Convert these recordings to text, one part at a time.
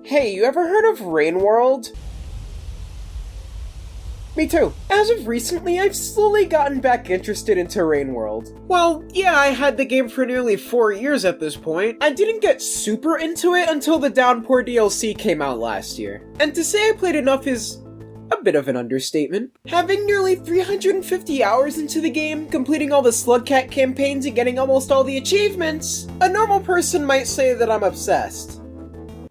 Hey, you ever heard of Rain World? Me too. As of recently, I've slowly gotten back interested into Rain World. Well, yeah, I had the game for nearly 4 years at this point. I didn't get super into it until the Downpour DLC came out last year. And to say I played enough is a bit of an understatement. Having nearly 350 hours into the game, completing all the Slugcat campaigns and getting almost all the achievements, a normal person might say that I'm obsessed.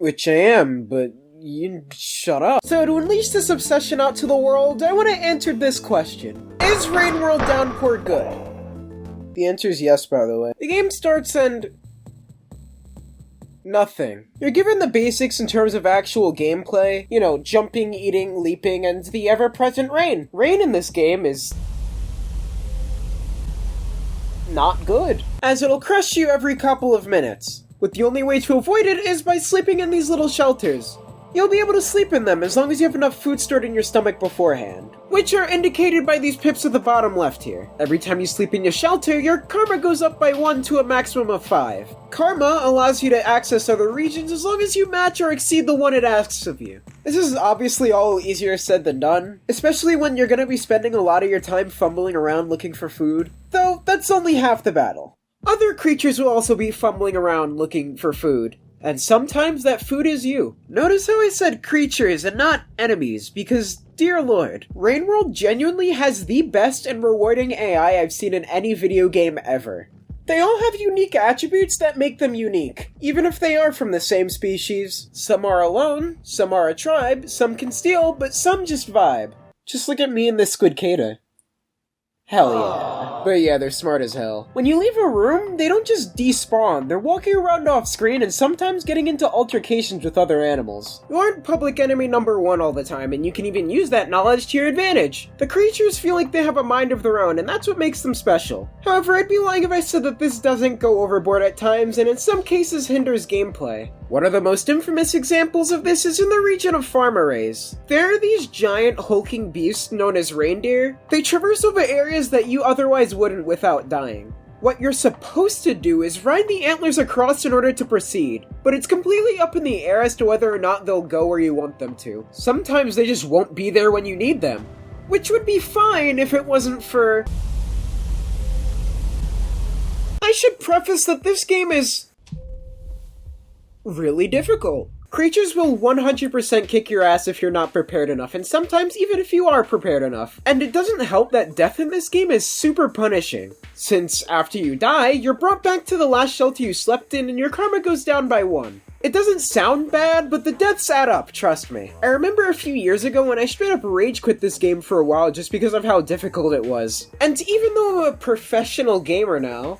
Which I am, but you shut up. So to unleash this obsession out to the world, I want to answer this question. Is Rain World Downpour good? The answer is yes, by the way. The game starts and nothing. You're given the basics in terms of actual gameplay. You know, jumping, eating, leaping, and the ever-present rain. Rain in this game is not good, as it'll crush you every couple of minutes. But the only way to avoid it is by sleeping in these little shelters. You'll be able to sleep in them as long as you have enough food stored in your stomach beforehand, which are indicated by these pips at the bottom left here. Every time you sleep in your shelter, your karma goes up by 1 to a maximum of 5. Karma allows you to access other regions as long as you match or exceed the one it asks of you. This is obviously all easier said than done, especially when you're gonna be spending a lot of your time fumbling around looking for food. Though, that's only half the battle. Other creatures will also be fumbling around looking for food, and sometimes that food is you. Notice how I said creatures and not enemies, because, dear lord, Rain World genuinely has the best and rewarding AI I've seen in any video game ever. They all have unique attributes that make them unique, even if they are from the same species. Some are alone, some are a tribe, some can steal, but some just vibe. Just look at me and this Squidcada. Hell yeah. But yeah, they're smart as hell. When you leave a room, they don't just despawn, they're walking around off screen and sometimes getting into altercations with other animals. You aren't public enemy number 1 all the time, and you can even use that knowledge to your advantage. The creatures feel like they have a mind of their own, and that's what makes them special. However, I'd be lying if I said that this doesn't go overboard at times, and in some cases hinders gameplay. One of the most infamous examples of this is in the region of farm arrays. There are these giant hulking beasts known as reindeer. They traverse over areas that you otherwise wouldn't without dying. What you're supposed to do is ride the antlers across in order to proceed, but it's completely up in the air as to whether or not they'll go where you want them to. Sometimes they just won't be there when you need them, which would be fine if it wasn't for... I should preface that this game is really difficult. Creatures will 100% kick your ass if you're not prepared enough, and sometimes even if you are prepared enough. And it doesn't help that death in this game is super punishing, since after you die, you're brought back to the last shelter you slept in and your karma goes down by 1. It doesn't sound bad, but the deaths add up, trust me. I remember a few years ago when I straight up rage quit this game for a while just because of how difficult it was. And even though I'm a professional gamer now,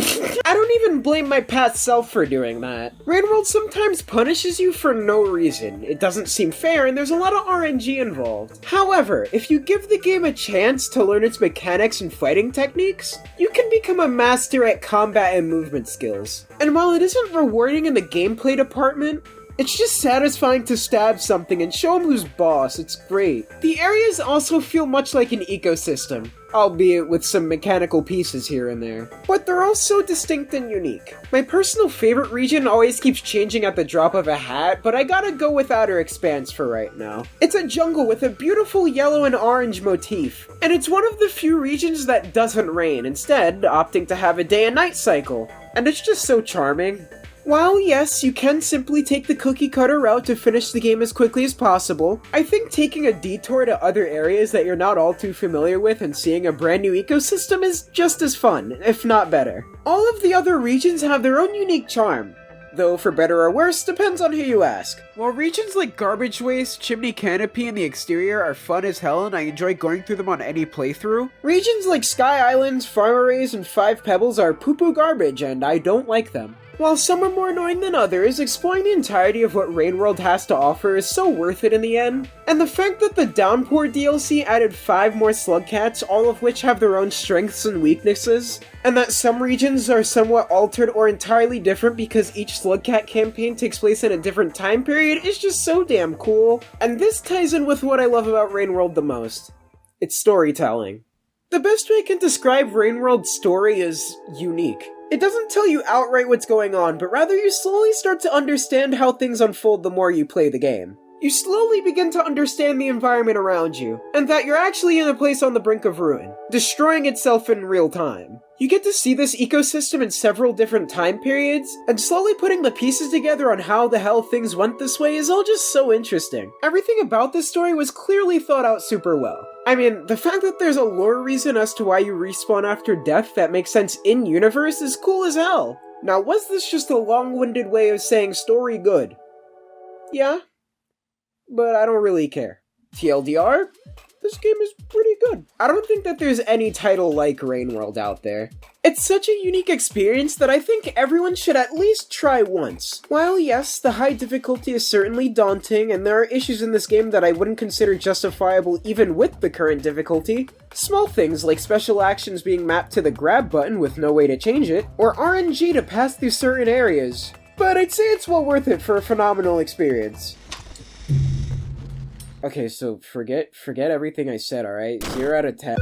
I don't even blame my past self for doing that. Rain World sometimes punishes you for no reason. It doesn't seem fair and there's a lot of RNG involved. However, if you give the game a chance to learn its mechanics and fighting techniques, you can become a master at combat and movement skills. And while it isn't rewarding in the gameplay department, it's just satisfying to stab something and show him who's boss. It's great. The areas also feel much like an ecosystem, albeit with some mechanical pieces here and there. But they're all so distinct and unique. My personal favorite region always keeps changing at the drop of a hat, but I gotta go with Outer Expanse for right now. It's a jungle with a beautiful yellow and orange motif, and it's one of the few regions that doesn't rain, instead opting to have a day and night cycle. And it's just so charming. While yes, you can simply take the cookie cutter route to finish the game as quickly as possible, I think taking a detour to other areas that you're not all too familiar with and seeing a brand new ecosystem is just as fun, if not better. All of the other regions have their own unique charm, though for better or worse, depends on who you ask. While regions like Garbage Waste, Chimney Canopy, and the Exterior are fun as hell and I enjoy going through them on any playthrough, regions like Sky Islands, Farm Arrays, and Five Pebbles are poo-poo garbage and I don't like them. While some are more annoying than others, exploring the entirety of what Rain World has to offer is so worth it in the end. And the fact that the Downpour DLC added 5 more Slugcats, all of which have their own strengths and weaknesses, and that some regions are somewhat altered or entirely different because each Slugcat campaign takes place in a different time period is just so damn cool. And this ties in with what I love about Rain World the most. It's storytelling. The best way I can describe Rain World's story is unique. It doesn't tell you outright what's going on, but rather you slowly start to understand how things unfold the more you play the game. You slowly begin to understand the environment around you, and that you're actually in a place on the brink of ruin, destroying itself in real time. You get to see this ecosystem in several different time periods, and slowly putting the pieces together on how the hell things went this way is all just so interesting. Everything about this story was clearly thought out super well. I mean, the fact that there's a lore reason as to why you respawn after death that makes sense in-universe is cool as hell. Now, was this just a long-winded way of saying story good? Yeah. But I don't really care. TLDR, this game is pretty good. I don't think that there's any title like Rainworld out there. It's such a unique experience that I think everyone should at least try once. While yes, the high difficulty is certainly daunting, and there are issues in this game that I wouldn't consider justifiable even with the current difficulty, small things like special actions being mapped to the grab button with no way to change it, or RNG to pass through certain areas. But I'd say it's well worth it for a phenomenal experience. Okay, so forget everything I said, alright? 0 out of 10.